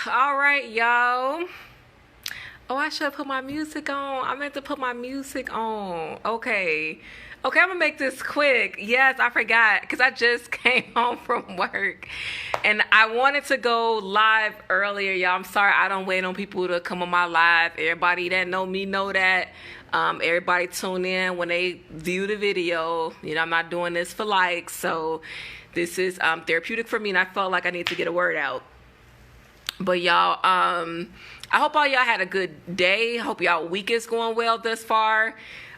All right, y'all. Oh, I should have put my music on. I meant to put my music on. Okay. Okay, I'm gonna make this quick. Yes, I forgot because I just came home from work and I wanted to go live earlier, y'all. I'm sorry I don't wait on people to come on my live. Everybody that know me know that. Everybody tune in when they view the video. You know, I'm not doing this for likes, so this is therapeutic for me, and I felt like I need to get a word out. But y'all, I hope all y'all had a good day. Hope y'all week is going well thus far.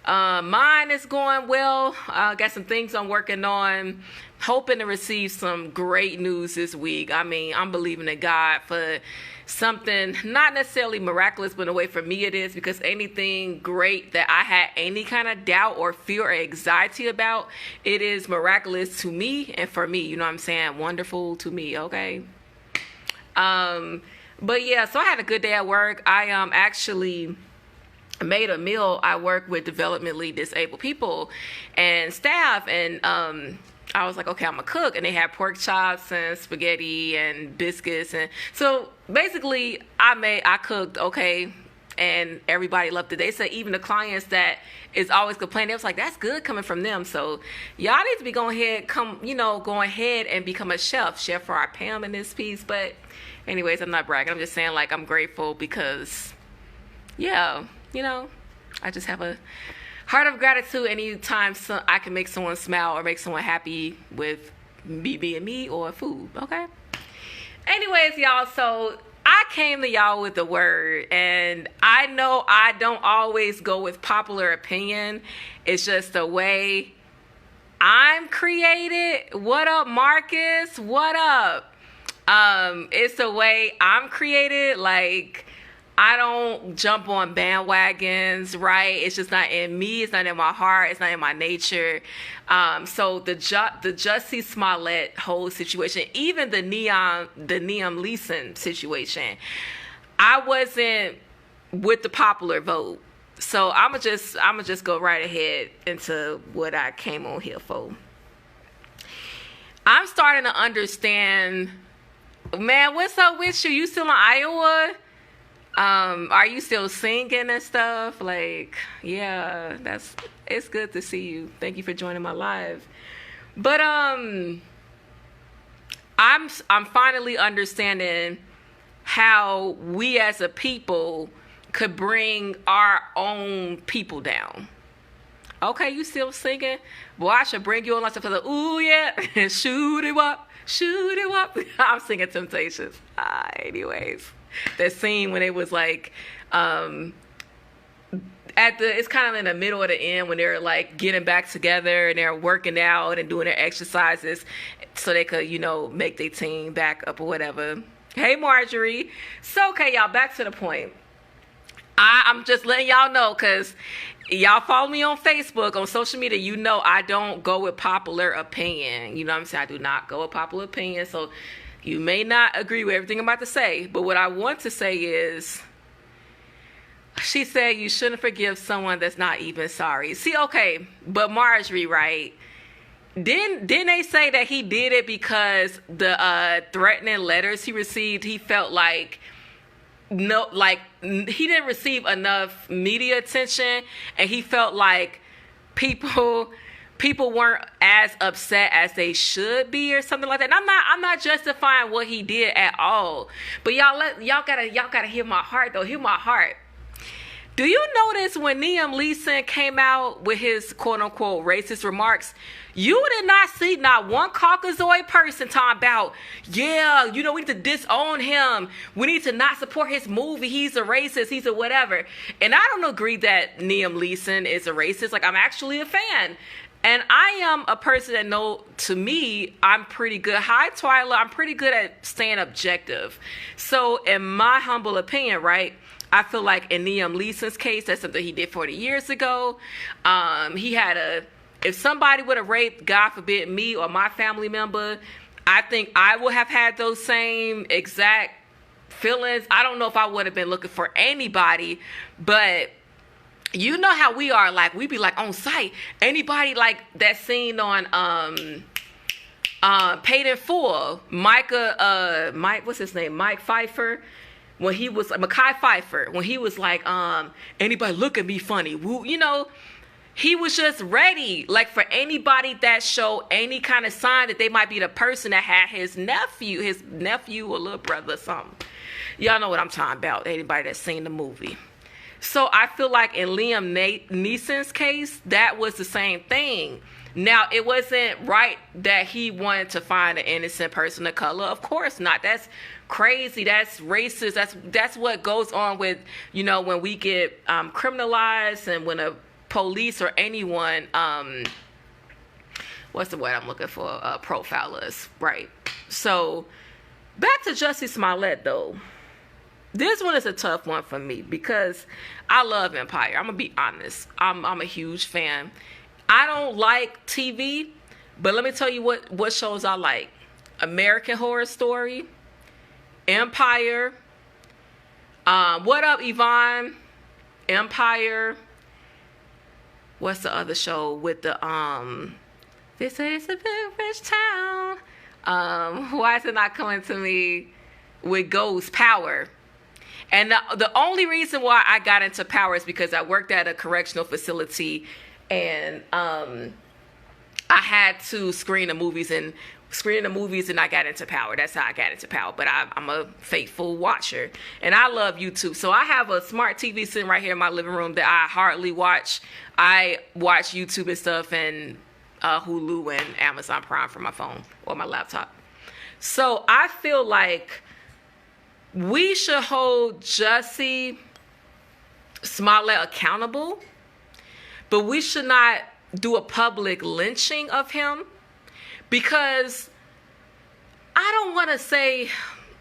Mine is going well. Got some things I'm working on. Hoping to receive some great news this week. I mean, I'm believing in God for something not necessarily miraculous, but in a way for me it is, because anything great that I had any kind of doubt or fear or anxiety about, it is miraculous to me and for me. You know what I'm saying? Wonderful to me, okay? But yeah, so I had a good day at work. I actually made a meal. I work with developmentally disabled people and staff, and I was like, okay, I'm a cook, and they had pork chops and spaghetti and biscuits, and so basically I cooked, okay, and everybody loved it. They said even the clients that is always complaining, it was like, that's good coming from them. So y'all need to be going ahead and become a chef. Chef, or I pay them in this piece. But anyways, I'm not bragging. I'm just saying, like, I'm grateful because, yeah, you know, I just have a heart of gratitude anytime I can make someone smile or make someone happy with me being me or food, okay? Anyways, y'all, so I came to y'all with a word, and I know I don't always go with popular opinion. It's just the way I'm created. What up, Marcus? What up? It's the way I'm created. Like, I don't jump on bandwagons, right? It's just not in me. It's not in my heart. It's not in my nature. So the Jussie Smollet whole situation, even the Neeson situation, I wasn't with the popular vote. So I'ma just go right ahead into what I came on here for. I'm starting to understand, man. What's up with you? You still in Iowa? Are you still singing and stuff? Like, yeah, it's good to see you. Thank you for joining my live. But I'm finally understanding how we as a people could bring our own people down. Okay, you still singing? Boy, I should bring you on for the ooh yeah, shoot it up, shoot it up. I'm singing Temptations. Anyways. That scene when it was like it's kind of in the middle of the end when they're like getting back together and they're working out and doing their exercises so they could, you know, make their team back up or whatever. Hey, Marjorie. So, okay, y'all, back to the point. I'm just letting y'all know, because y'all follow me on Facebook, on social media, you know I don't go with popular opinion. You know what I'm saying? I do not go with popular opinion. So you may not agree with everything I'm about to say, but what I want to say is, she said you shouldn't forgive someone that's not even sorry. See, okay, but Marjorie, right? Didn't they say that he did it because the threatening letters he received, he felt like he didn't receive enough media attention, and he felt like people weren't as upset as they should be, or something like that. And I'm not justifying what he did at all. But y'all gotta hear my heart though. Hear my heart. Do you notice when Neeson came out with his quote unquote racist remarks, you did not see not one Caucasoid person talking about, yeah, you know, we need to disown him. We need to not support his movie. He's a racist. He's a whatever. And I don't agree that Neeson is a racist. Like, I'm actually a fan. And I am a person that to me, I'm pretty good. Hi, Twyla. I'm pretty good at staying objective. So in my humble opinion, right, I feel like in Neeson's case, that's something he did 40 years ago. If somebody would have raped, God forbid, me or my family member, I think I would have had those same exact feelings. I don't know if I would have been looking for anybody, but you know how we are, like, we be like on site. Anybody like that scene on Paid in Full, Mike, what's his name? Mike Pfeiffer. When he was Mekhi Pfeiffer, when he was like, anybody look at me funny, woo, he was just ready, like, for anybody that showed any kind of sign that they might be the person that had his nephew or little brother or something. Y'all know what I'm talking about, anybody that's seen the movie. So I feel like in Liam Neeson's case, that was the same thing. Now, it wasn't right that he wanted to find an innocent person of color. Of course not. That's crazy. That's racist. That's what goes on with, when we get criminalized, and when a police or anyone, what's the word I'm looking for? Profilers, right? So back to Jussie Smollett, though. This one is a tough one for me because I love Empire. I'm gonna be honest. I'm a huge fan. I don't like TV, but let me tell you what shows I like. American Horror Story, Empire, What Up, Yvonne, Empire. What's the other show with the, this is a big rich town. Why is it not coming to me? With Ghost Power. And the only reason why I got into Power is because I worked at a correctional facility, and I had to screen the movies, and I got into Power. That's how I got into Power. But I'm a faithful watcher, and I love YouTube. So I have a smart TV sitting right here in my living room that I hardly watch. I watch YouTube and stuff, and Hulu and Amazon Prime for my phone or my laptop. So I feel like we should hold Jussie Smollett accountable, but we should not do a public lynching of him, because I don't want to say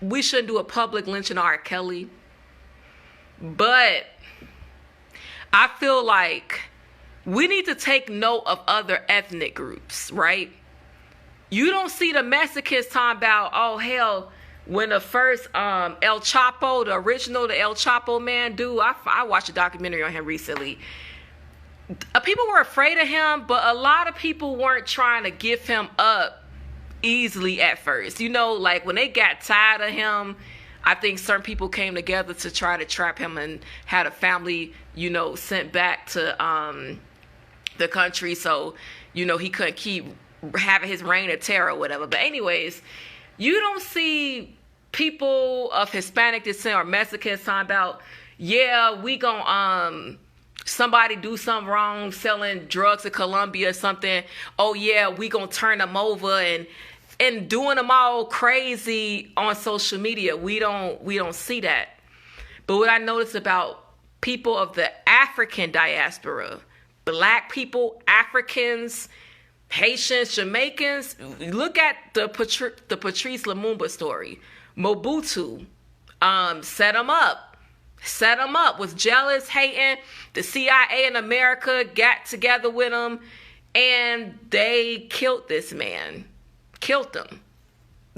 we shouldn't do a public lynching of R. Kelly, but I feel like we need to take note of other ethnic groups, right? You don't see the Mexicans talking about, oh, hell, when the first El Chapo, the El Chapo man dude, I watched a documentary on him recently. People were afraid of him, but a lot of people weren't trying to give him up easily at first. Like when they got tired of him, I think certain people came together to try to trap him and had a family, sent back to the country, so, he couldn't keep having his reign of terror or whatever. But anyways, you don't see people of Hispanic descent or Mexicans talking about, yeah, we gon' somebody do something wrong, selling drugs to Colombia or something. Oh yeah, we gonna turn them over and doing them all crazy on social media. We don't see that. But what I noticed about people of the African diaspora, Black people, Africans, Haitians, Jamaicans, look at the Patrice Lumumba story. Mobutu set him up, was jealous, hating. The CIA in America got together with him, and they killed this man. Killed him.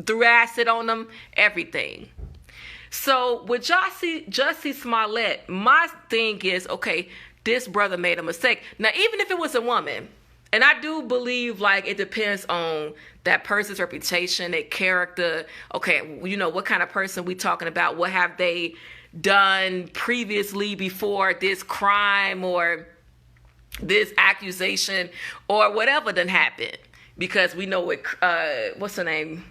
Threw acid on him, everything. So with Jussie Smollett, my thing is, okay, this brother made a mistake. Now, even if it was a woman, and I do believe, like, it depends on that person's reputation, their character. Okay, what kind of person we talking about? What have they done previously before this crime or this accusation or whatever done happened? Because we know what, what's her name?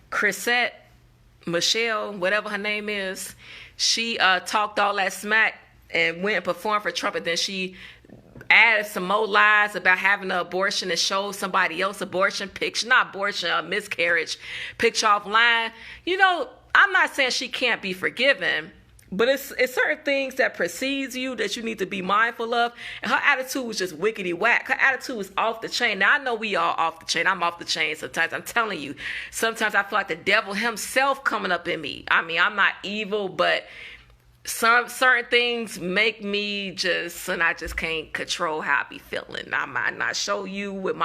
Chrisette Michelle, whatever her name is. She talked all that smack and went and performed for Trump, and then she added some more lies about having an abortion and showed somebody else abortion picture, not abortion, a miscarriage picture offline. I'm not saying she can't be forgiven, but it's certain things that precedes you that you need to be mindful of. And her attitude was just wickety whack. Her attitude was off the chain. Now, I know we all off the chain. I'm off the chain sometimes. I'm telling you, sometimes I feel like the devil himself coming up in me. I mean, I'm not evil, but some certain things make me and I just can't control how I be feeling. I might not show you with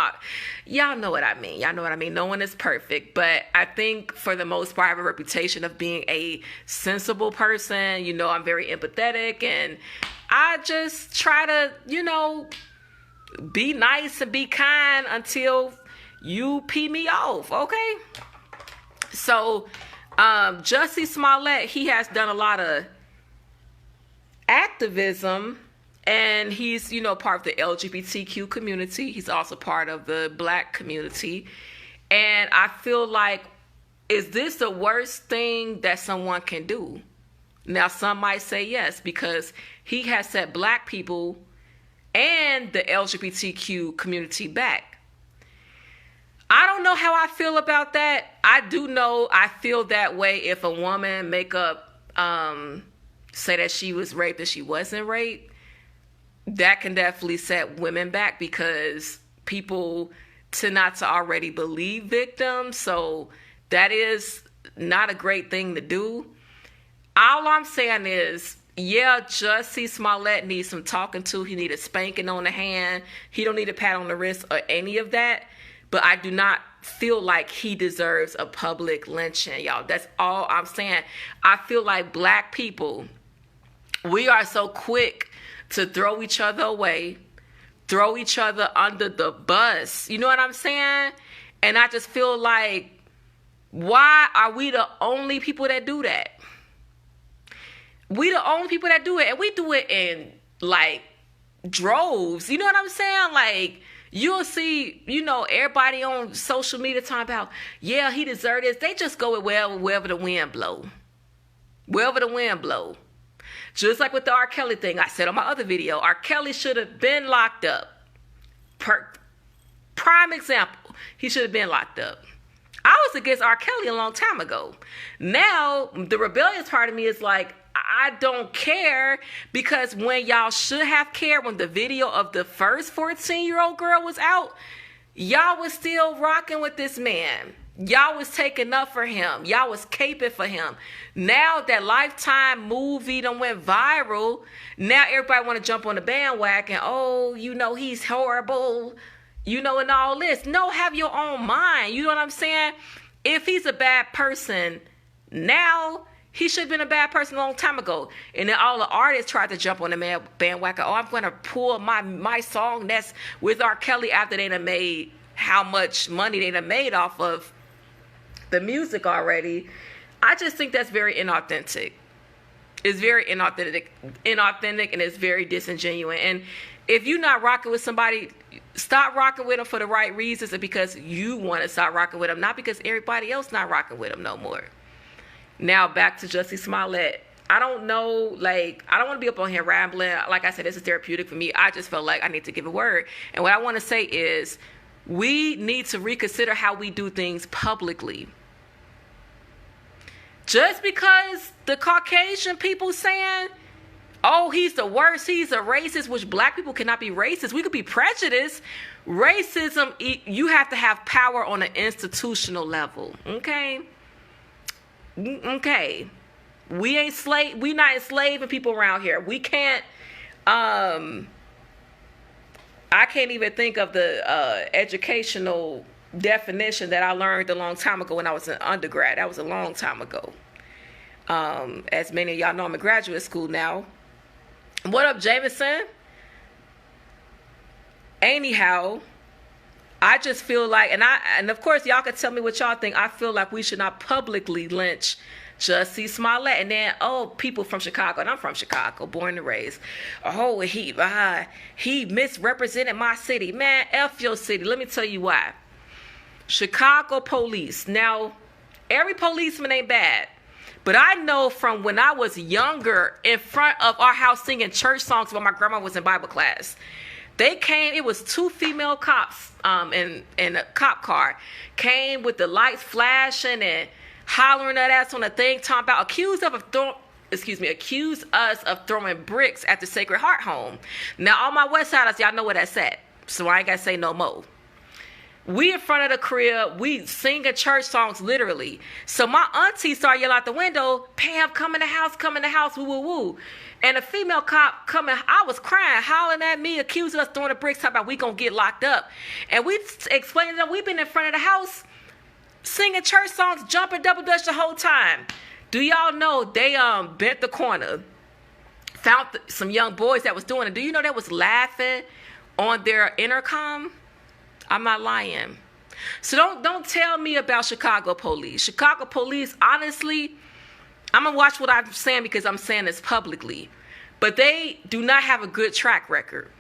y'all know what I mean. No one is perfect, but I think for the most part, I have a reputation of being a sensible person. I'm very empathetic, and I just try to, be nice and be kind until, you pee me off, okay? So, Jussie Smollett, he has done a lot of activism, and he's, part of the LGBTQ community. He's also part of the Black community. And I feel like, is this the worst thing that someone can do? Now, some might say yes, because he has set Black people and the LGBTQ community back. I don't know how I feel about that. I do know I feel that way if a woman make up, say that she was raped and she wasn't raped. That can definitely set women back, because people tend not to already believe victims. So that is not a great thing to do. All I'm saying is, yeah, Jussie Smollett needs some talking to. He needs a spanking on the hand. He don't need a pat on the wrist or any of that. But I do not feel like he deserves a public lynching, y'all. That's all I'm saying. I feel like Black people, we are so quick to throw each other away, throw each other under the bus. You know what I'm saying? And I just feel like, why are we the only people that do that? We the only people that do it. And we do it in, like, droves. You know what I'm saying? Like, you'll see, everybody on social media talking about, yeah, he deserved this. They just go with wherever the wind blow. Wherever the wind blow. Just like with the R. Kelly thing I said on my other video, R. Kelly should have been locked up. Prime example, he should have been locked up. I was against R. Kelly a long time ago. Now, the rebellious part of me is like, I don't care, because when y'all should have cared, when the video of the first 14-year-old girl was out, y'all was still rocking with this man. Y'all was taking up for him. Y'all was caping for him. Now that Lifetime movie done went viral, now everybody want to jump on the bandwagon. Oh, he's horrible, and all this. No, have your own mind. You know what I'm saying? If he's a bad person now, he should have been a bad person a long time ago. And then all the artists tried to jump on the bandwagon. Oh, I'm going to pull my song that's with R. Kelly after they done made how much money they done made off of the music already. I just think that's very inauthentic. It's very inauthentic, and it's very disingenuous. And if you're not rocking with somebody, stop rocking with them for the right reasons, and because you want to stop rocking with them, not because everybody else not rocking with them no more. Now back to Jussie Smollett. I don't know, I don't want to be up on here rambling. Like I said, this is therapeutic for me. I just felt like I need to give a word. And what I want to say is, we need to reconsider how we do things publicly. Just because the Caucasian people saying, oh, he's the worst, he's a racist, which Black people cannot be racist. We could be prejudiced. Racism, you have to have power on an institutional level. Okay? Okay. We not enslaving people around here. We can't, I can't even think of the educational definition that I learned a long time ago when I was in undergrad. That was a long time ago. As many of y'all know, I'm in graduate school now. What up, Jameson? Anyhow, I just feel like, and of course y'all can tell me what y'all think. I feel like we should not publicly lynch Jussie Smollett. And then, people from Chicago, and I'm from Chicago, born and raised. Oh, he misrepresented my city. Man, F your city. Let me tell you why. Chicago police. Now, every policeman ain't bad. But I know from when I was younger, in front of our house singing church songs while my grandma was in Bible class, they came, it was 2 female cops in a cop car, came with the lights flashing and hollering at us on the thing, talking about accused us of throwing bricks at the Sacred Heart home. Now, all my West Siders, y'all know where that's at, so I ain't got to say no more. We in front of the crib, we singing church songs, literally. So my auntie started yelling out the window, Pam, come in the house, woo, woo, woo. And a female cop coming, I was crying, hollering at me, accusing us throwing the bricks, talking about we gonna get locked up. And we explained to them, we've been in front of the house, singing church songs, jumping double dutch the whole time. Do y'all know they bent the corner, found some young boys that was doing it. Do you know they was laughing on their intercom? I'm not lying. So don't tell me about Chicago police. Chicago police, honestly, I'm going to watch what I'm saying because I'm saying this publicly. But they do not have a good track record.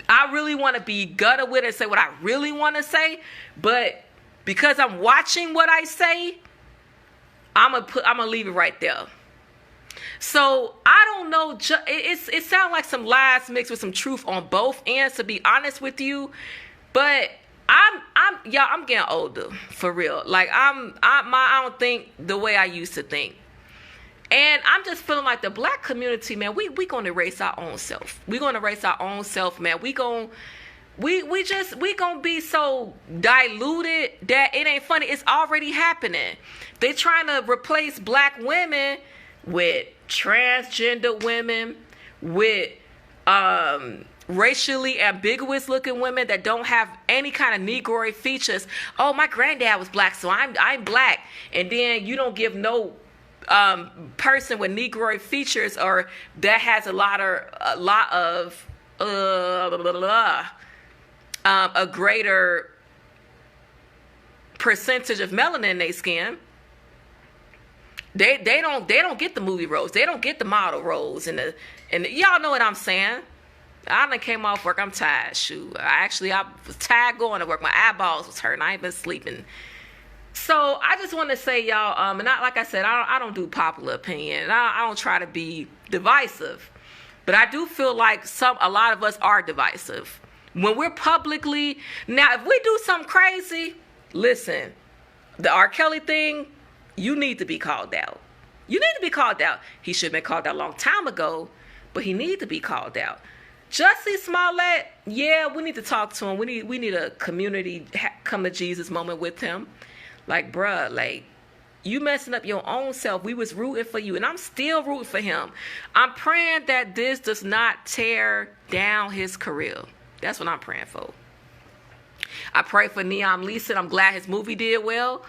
I really want to be gutted with it and say what I really want to say. But because I'm watching what I say, I'm gonna leave it right there. So I don't know. It sounds like some lies mixed with some truth on both ends, to be honest with you. But I'm getting older, for real. Like I don't think the way I used to think. And I'm just feeling like the black community, man, we gonna erase our own self. We gonna erase our own self, man. We gonna be so diluted that it ain't funny. It's already happening. They trying to replace black women with transgender women, with racially ambiguous looking women that don't have any kind of Negroid features. Oh, my granddad was black, so I'm black. And then you don't give no person with Negroid features or that has a lot of a greater percentage of melanin in their skin. They don't get the movie roles. They don't get the model roles and y'all know what I'm saying. I done came off work. I'm tired. Shoot. I was tired going to work. My eyeballs was hurting. I ain't been sleeping. So I just want to say, y'all, and not like I said, I don't do popular opinion. I don't try to be divisive, but I do feel like a lot of us are divisive when we're publicly. Now, if we do something crazy, listen, the R. Kelly thing, you need to be called out. You need to be called out. He should have been called out a long time ago, but he need to be called out. Jussie Smollet, yeah, we need to talk to him. We need a community come to Jesus moment with him. Like, bruh, like, you messing up your own self. We was rooting for you, and I'm still rooting for him. I'm praying that this does not tear down his career. That's what I'm praying for. I pray for Neeson. I'm glad his movie did well,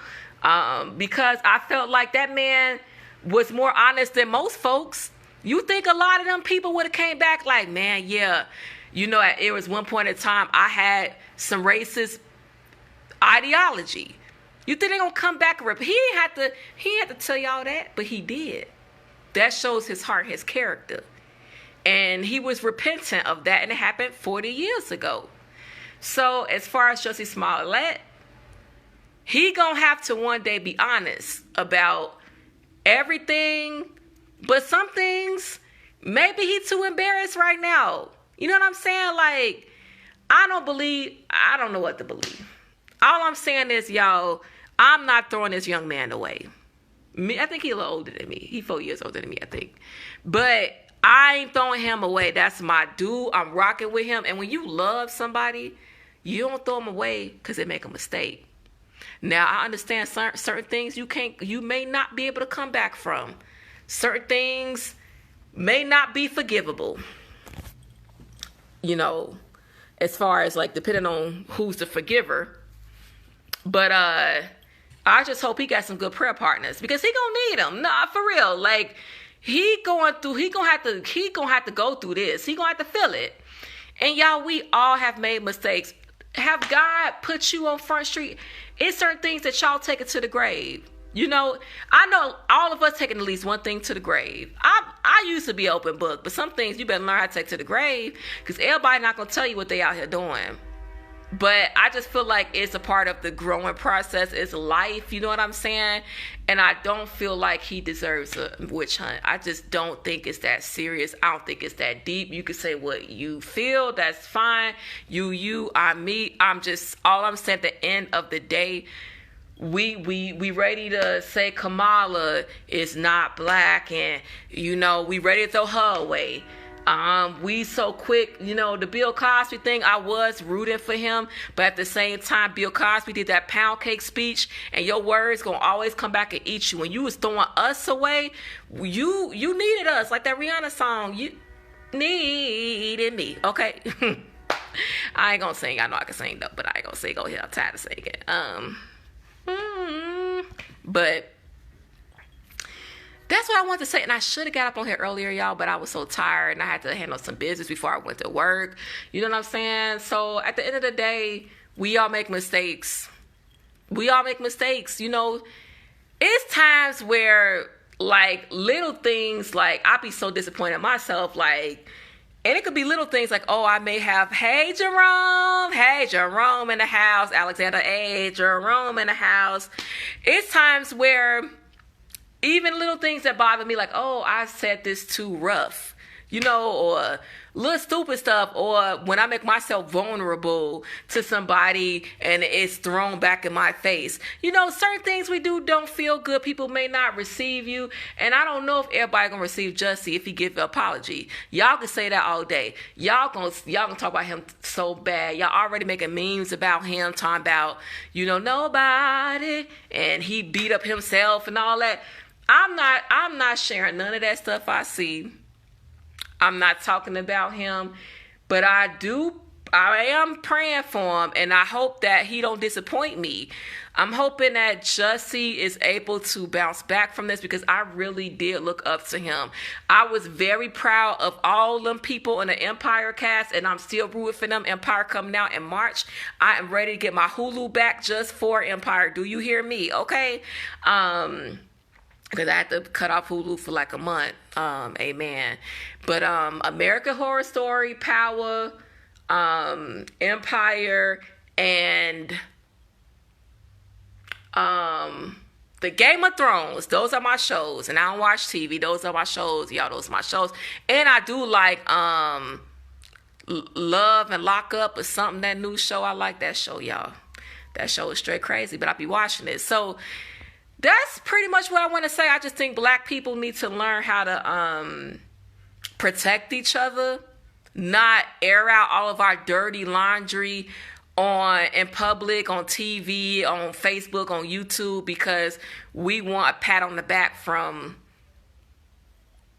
because I felt like that man was more honest than most folks. You think a lot of them people would have came back like, man, yeah, you know, it was one point in time I had some racist ideology. You think they're gonna come back and he didn't have to tell y'all that, but he did. That shows his heart, his character. And he was repentant of that, and it happened 40 years ago. So as far as Jussie Smollett, he gonna have to one day be honest about everything, but some things, maybe he too embarrassed right now. You know what I'm saying? Like, I don't know what to believe. All I'm saying is, y'all, I'm not throwing this young man away. I think he's a little older than me. He's 4 years older than me, I think. But I ain't throwing him away. That's my dude. I'm rocking with him. And when you love somebody, you don't throw them away because they make a mistake. Now, I understand certain things you may not be able to come back from. Certain things may not be forgivable. You know, as far as like depending on who's the forgiver. But I just hope he got some good prayer partners because he gonna need them. Nah, for real. Like he gonna have to go through this. He gonna have to feel it. And y'all, we all have made mistakes. Have God put you on Front Street? It's certain things that y'all take it to the grave. You know, I know all of us taking at least one thing to the grave. I used to be open book, but some things you better learn how to take to the grave because everybody not gonna tell you what they out here doing. But I just feel like it's a part of the growing process. It's life, you know what I'm saying? And I don't feel like he deserves a witch hunt. I just don't think it's that serious. I don't think it's that deep. You can say what you feel. That's fine. You, I'm me. I'm just, all I'm saying at the end of the day, we ready to say Kamala is not black and, you know, we ready to throw her away. We so quick, you know, the Bill Cosby thing, I was rooting for him, but at the same time, Bill Cosby did that pound cake speech, and your words gonna always come back and eat you. When you was throwing us away, you needed us, like that Rihanna song, you needed me, okay? I ain't gonna sing, I know I can sing though, but I ain't gonna sing over here, I'm tired of singing. But that's what I wanted to say, and I should have got up on here earlier, y'all, but I was so tired, and I had to handle some business before I went to work. You know what I'm saying? So at the end of the day, We all make mistakes. We all make mistakes. It's times where, like, little things, like, I be so disappointed in myself, like, and it could be little things like, oh, I may have, hey, Jerome in the house, Alexander, hey, Jerome in the house. It's times where even little things that bother me, like, oh, I said this too rough, or little stupid stuff, or when I make myself vulnerable to somebody and it's thrown back in my face. Certain things we do don't feel good. People may not receive you, and I don't know if everybody gonna receive Jussie if he give an apology. Y'all can say that all day. Y'all gonna talk about him so bad. Y'all already making memes about him, talking about nobody, and he beat up himself and all that. I'm not sharing none of that stuff I see. I'm not talking about him, but I am praying for him, and I hope that he don't disappoint me. I'm hoping that Jussie is able to bounce back from this, because I really did look up to him. I was very proud of all them people in the Empire cast, and I'm still rooting for them. Empire coming out in March. I am ready to get my Hulu back just for Empire. Do you hear me? Okay. Because I had to cut off Hulu for like a month. Amen. But American Horror Story, Power, Empire, and the Game of Thrones. Those are my shows. And I don't watch TV. Those are my shows. Y'all, those are my shows. And I do like Love and Lock Up or something, that new show. I like that show, y'all. That show is straight crazy, but I be watching it. So that's pretty much what I want to say. I just think black people need to learn how to protect each other, not air out all of our dirty laundry in public, on TV, on Facebook, on YouTube, because we want a pat on the back from,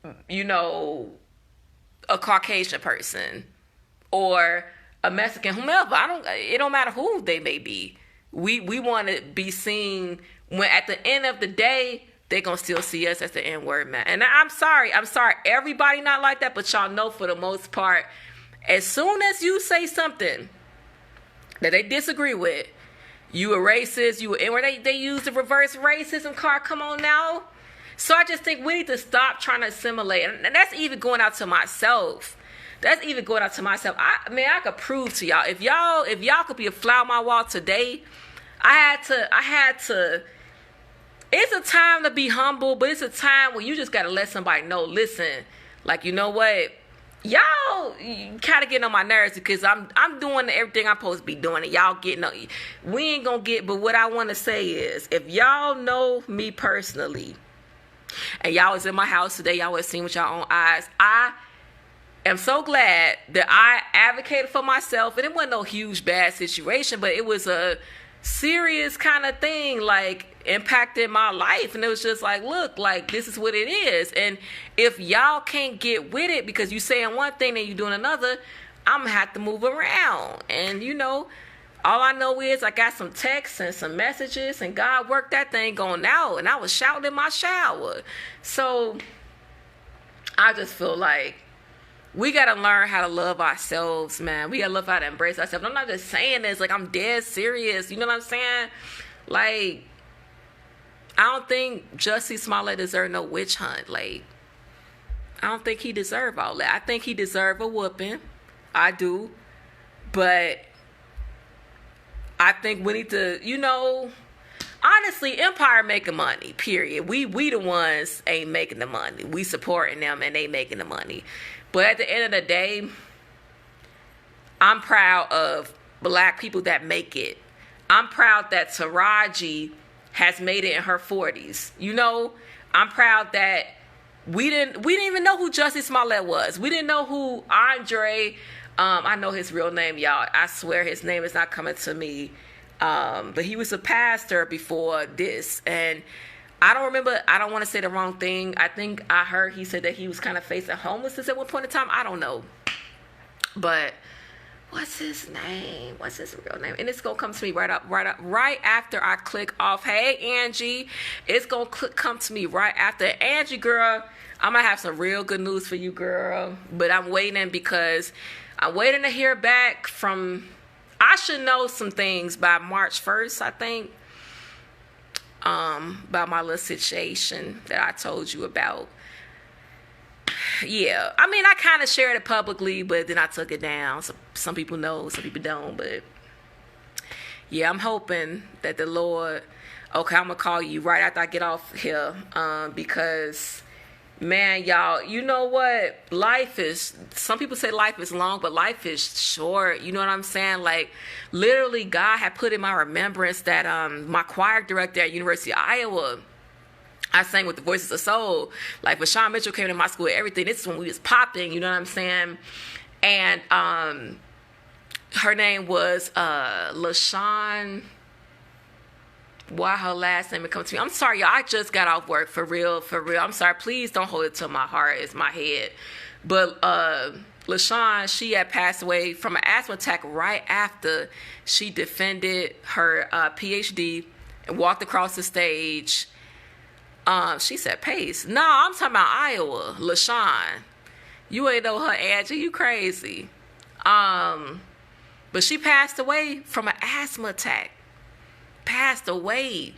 a Caucasian person or a Mexican, whomever. It don't matter who they may be. We want to be seen, when at the end of the day, they're going to still see us as the N-word, man. And I'm sorry. Everybody not like that, but y'all know for the most part, as soon as you say something that they disagree with, you a racist, they use the reverse racism card. Come on now. So I just think we need to stop trying to assimilate. And that's even going out to myself. I could prove to y'all. If y'all could be a fly on my wall today, I had to. It's a time to be humble, but it's a time where you just got to let somebody know, listen, like, you know what? Y'all kind of getting on my nerves, because I'm doing everything I'm supposed to be doing, and y'all getting on. We ain't going to get, but what I want to say is, if y'all know me personally, and y'all was in my house today, y'all was seen with y'all own eyes, I am so glad that I advocated for myself, and it wasn't no huge bad situation, but it was a serious kind of thing, like, impacted my life. And it was just like, look, like, this is what it is. And if y'all can't get with it because you saying one thing and you doing another, I'm gonna have to move around. And all I know is I got some texts and some messages, and God worked that thing going out, and I was shouting in my shower. So I just feel like we got to learn how to love ourselves, man. We got to love how to embrace ourselves. I'm not just saying this, like, I'm dead serious. You know what I'm saying? Like, I don't think Jussie Smollet deserve no witch hunt. Like, I don't think he deserve all that. I think he deserve a whooping. I do. But I think we need to, honestly, Empire making money, period. We the ones ain't making the money. We supporting them, and they making the money. But at the end of the day, I'm proud of black people that make it. I'm proud that Taraji has made it in her 40s. I'm proud that we didn't even know who Jussie Smollett was. We didn't know who Andre, I know his real name, y'all. I swear his name is not coming to me. But he was a pastor before this, and I don't want to say the wrong thing. I think I heard he said that he was kind of facing homelessness at one point in time. I don't know. But what's his name? What's his real name? And it's going to come to me right after I click off. Hey, Angie. It's going to come to me right after. Angie, girl, I'm going to have some real good news for you, girl. But I'm waiting, because I'm waiting to hear back from I should know some things by March 1st, I think, about my little situation that I told you about. Yeah, I mean, I kind of shared it publicly, but then I took it down. So some people know, some people don't, but yeah, I'm hoping that the Lord, okay, I'm gonna call you right after I get off here, because, man, y'all, you know what? Life is, some people say life is long, but life is short. You know what I'm saying? Like, literally, God had put in my remembrance that my choir director at University of Iowa, I sang with the Voices of Soul. Like, when Sean Mitchell came to my school, everything, this is when we was popping, you know what I'm saying? And her name was LaShawn. Why her last name would come to me? I'm sorry, y'all. I just got off work, for real, for real. I'm sorry. Please don't hold it to my heart. It's my head. But LaShawn, she had passed away from an asthma attack right after she defended her PhD and walked across the stage. She said Pace. No, I'm talking about Iowa. LaShawn. You ain't know her address. You crazy. But she passed away from an asthma attack. Passed away.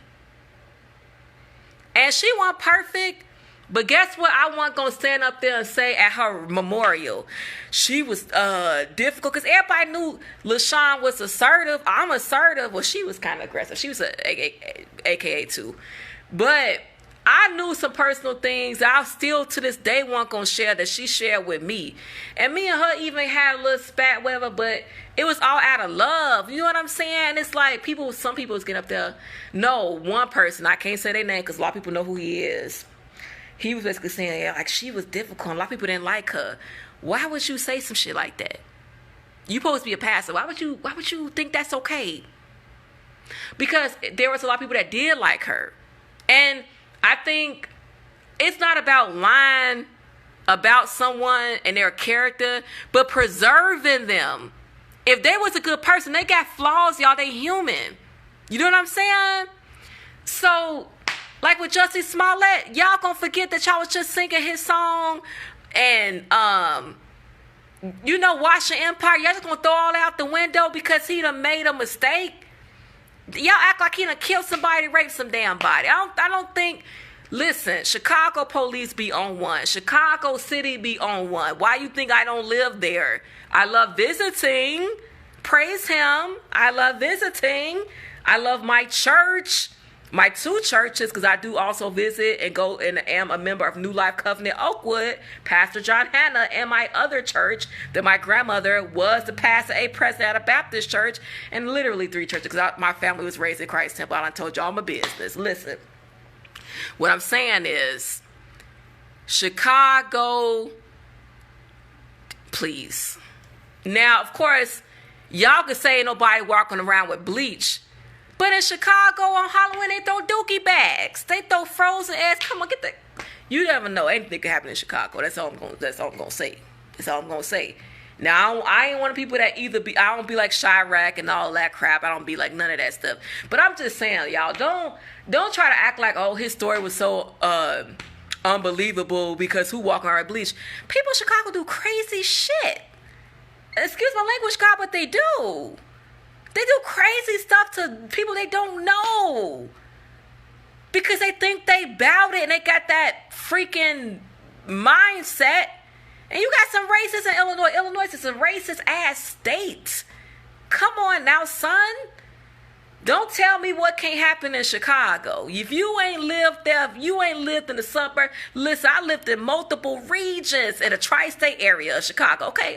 And she wasn't perfect. But guess what? I wasn't going to stand up there and say at her memorial. She was difficult. Because everybody knew LaShawn was assertive. I'm assertive. Well, she was kind of aggressive. She was a AKA too. But I knew some personal things that I still to this day wasn't going to share that she shared with me. And me and her even had a little spat, whatever, but it was all out of love. You know what I'm saying? It's like some people was getting up there. No, one person, I can't say their name because a lot of people know who he is. He was basically saying, yeah, like, she was difficult. A lot of people didn't like her. Why would you say some shit like that? You supposed to be a pastor. Why would you think that's okay? Because there was a lot of people that did like her. And I think it's not about lying about someone and their character, but preserving them. If they was a good person, they got flaws, y'all. They human. You know what I'm saying? So, like with Jussie Smollet, y'all gonna forget that y'all was just singing his song and, Watch Your Empire. Y'all just gonna throw all out the window because he done made a mistake. Y'all act like he done killed somebody, raped some damn body. I don't think. Listen, Chicago police be on one. Chicago City be on one. Why you think I don't live there? I love visiting. Praise him. I love visiting. I love my church. My two churches, because I do also visit and go and am a member of New Life Covenant Oakwood, Pastor John Hanna, and my other church that my grandmother was the pastor, a president at a Baptist church, and literally 3 churches, because my family was raised in Christ Temple. I done told y'all my business. Listen, what I'm saying is, Chicago, please. Now, of course, y'all could say ain't nobody walking around with bleach. But in Chicago on Halloween, they throw dookie bags. They throw frozen eggs. Come on, get the. You never know. Anything can happen in Chicago. That's all I'm gonna say. That's all I'm gonna say. Now I ain't one of the people that either be. I don't be like Chirac and all that crap. I don't be like none of that stuff. But I'm just saying, y'all, don't try to act like, oh, his story was so unbelievable because who walking around with bleach? People in Chicago do crazy shit. Excuse my language, God, but they do. They do crazy stuff to people they don't know because they think they bout it and they got that freaking mindset. And you got some racists in Illinois. Illinois is a racist ass state. Come on now, son. Don't tell me what can't happen in Chicago. If you ain't lived there, if you ain't lived in the suburb, listen, I lived in multiple regions in the tri-state area of Chicago. Okay,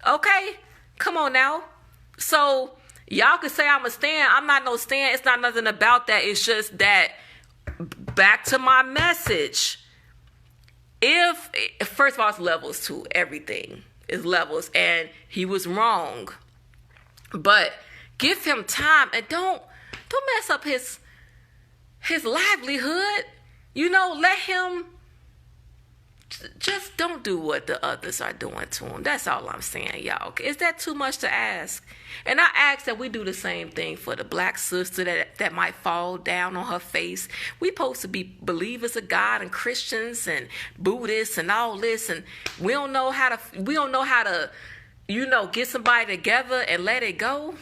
okay, come on now. So, y'all could say I'm a stan. I'm not no stan. It's not nothing about that. It's just that, back to my message. First of all, it's levels to everything. It's levels. And he was wrong. But give him time. And don't mess up his livelihood. Let him. Just don't do what the others are doing to him. That's all I'm saying, y'all. Is that too much to ask? And I ask that we do the same thing for the black sister that might fall down on her face. We supposed to be believers of God and Christians and Buddhists and all this, and we don't know how to get somebody together and let it go.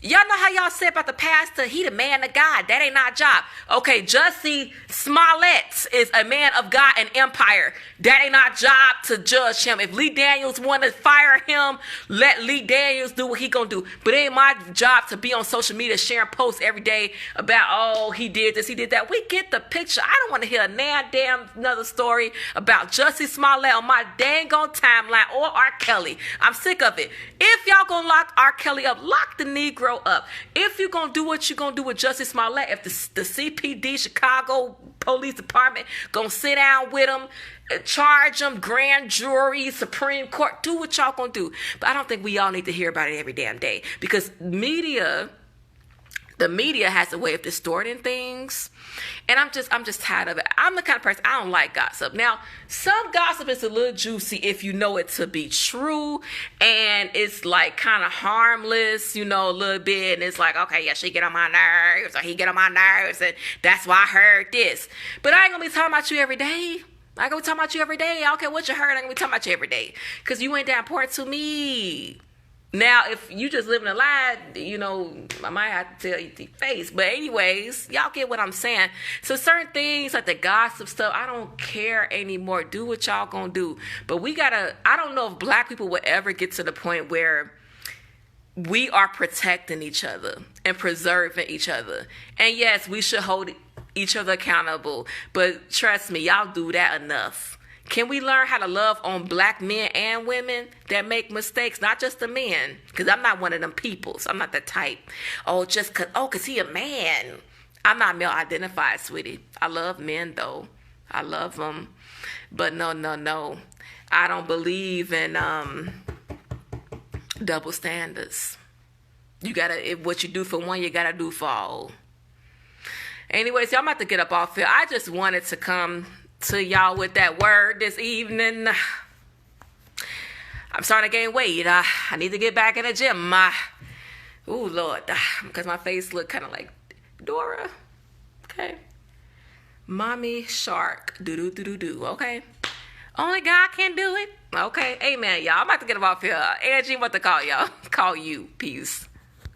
Y'all know how y'all say about the pastor, he the man of God. That ain't our job. Okay, Jussie Smollet is a man of God and empire. That ain't our job to judge him. If Lee Daniels want to fire him, let Lee Daniels do what he gonna do. But it ain't my job to be on social media sharing posts every day about, oh, he did this, he did that. We get the picture. I don't want to hear a damn another story about Jussie Smollett on my dang on timeline or R. Kelly. I'm sick of it. If y'all gonna lock R. Kelly up, lock the Negro up. If you gonna do what you gonna do with Jussie Smollett, if the CPD Chicago Police Department gonna sit down with him, charge him, grand jury, Supreme Court, do what y'all gonna do. But I don't think we all need to hear about it every damn day, because the media has a way of distorting things, and I'm just tired of it. I'm the kind of person, I don't like gossip. Now, some gossip is a little juicy if you know it to be true, and it's like kind of harmless, a little bit, and it's like, okay, yeah, she get on my nerves, or he get on my nerves, and that's why I heard this. But I ain't gonna be talking about you every day. I ain't gonna be talking about you every day. I don't care what you heard, I ain't gonna be talking about you every day, because you ain't that important to me. Now, if you just living a lie, I might have to tell you to your face. But anyways, y'all get what I'm saying. So certain things like the gossip stuff, I don't care anymore. Do what y'all gonna do. But I don't know if black people will ever get to the point where we are protecting each other and preserving each other. And yes, we should hold each other accountable. But trust me, y'all do that enough. Can we learn how to love on black men and women that make mistakes? Not just the men, because I'm not one of them people. So I'm not the type. Oh, just because he a man. I'm not male identified, sweetie. I love men, though. I love them. But no. I don't believe in double standards. What you do for one, you got to do for all. Anyways, y'all about to get up off here. I just wanted to come to y'all with that word this evening. I'm starting to gain weight. I need to get back in the gym. Oh Lord, because my face look kind of like Dora. Okay, mommy shark. Do. Okay, only God can do it. Okay, amen, y'all. I'm about to get off here. Angie, what to call y'all? Call you. Peace.